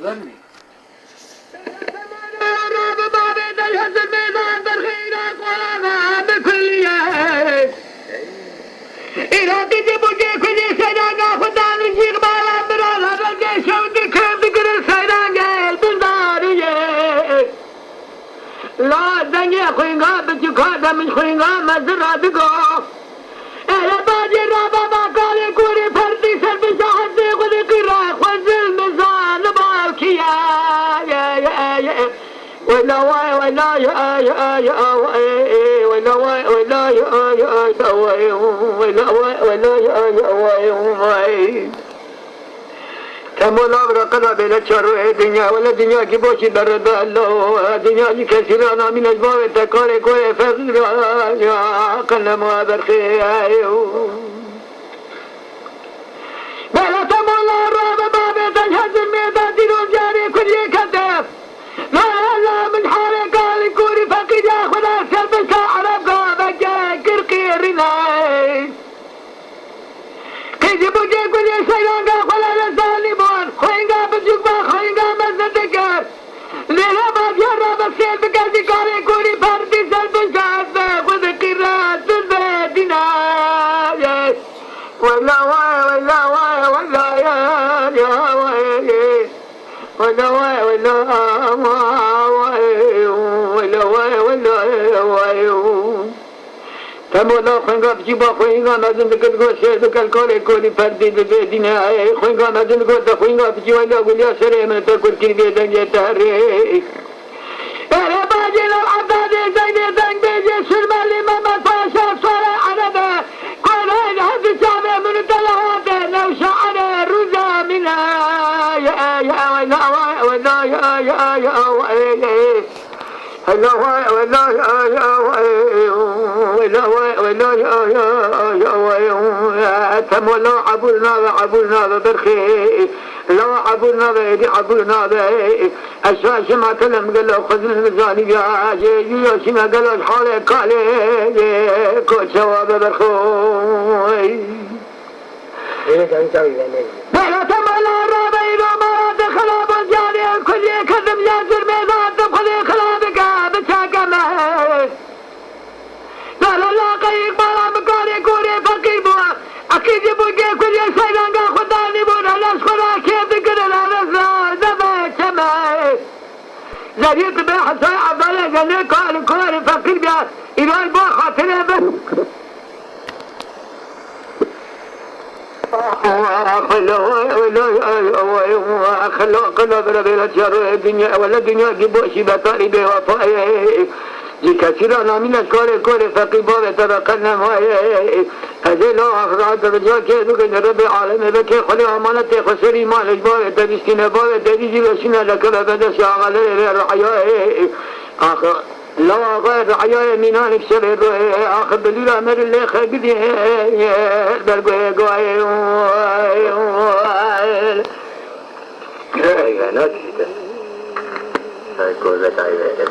ظني لا دنيا خوينا بتكاد من خوينا مزرعة دقا أنا باجي رابا ما قال كوري فردي سلبي شاهدي غدي قرا خنزل مزان بالكيا يا ولا واي ولا يا ولا واي ولا يا ولا واي ولا يا تمولا برقنا بين الشر الدنيا ولا الدنيا كبوش برد الله الدنيا كثيرا من أسباب تكاري كوي فقر يا قل ما برخي بلا تمولا راب باب تجهز الميدان دينون جاري كل يكذب لا من حالي قال كوري فقيد يا خدا سلبك عرب قابك كرقي رناي كيجي بوجي كل يسيان قال الظالمون خوينغا بجوبا خوينغا مزدكر ليلا ما جرى بسيل بقلبي قاري كوري فردي سلبك وذكرات البدنا ولا واي ولا واي ولا يا واي ولا واي ولا واي ولا واي ولا واي تمولا خوينغا بجيبا خوينغا مازن دكت غو شير دكال كولي كولي فردي دبيدنا خوينغا مازن غو خوينغا بجيوالا وليا سري من تكون كين بيدن يتاري انا باجي لو عبادي زيني زين بيجي سلمالي ماما فاشا صار عربة قولين هذي سامي من الدلهات لو شعر الرزا منا يا ولا ولا يا ولا ولا ولا تمولا عبرنا برخي لو عبرنا بيدي عبرنا بي أشاش ما كلم قال له خذ المزاني يا جيوش ما قال له حالي قالي كل شواب برخوي بلا تمولا رابي لو ما دخل أبو جاري كل يكذب ياسر ميزان تبخذ خلابك بتاكمه لا قيق بالا مكاري كوري فقيبوا أكيد يبوكي كل يسيرانغا خداني بونا لاشخرا كيف ذكر الأرزا زبا شماي زريت بحسوي عبدالي قال قال كوري فقير بيا إلو البو خاطري بس خلو بربيل الشر الدنيا ولا الدنيا جيبوشي بطاري بوفائي لكثيرا من الكوري فقيبوا بتبقنا ماي هذه لو أخذت رجال كيدو كن رب العالمين بكي خلي أمانتي خسري مال إجبار تبسكين بار تديجي بسنا لكلا بدس عغلي رعياي آخر لو أغير رعياي منانك سبير آخر بلولا أمر اللي خبدي برقوي قوي يا ناس هاي كوزة عيبة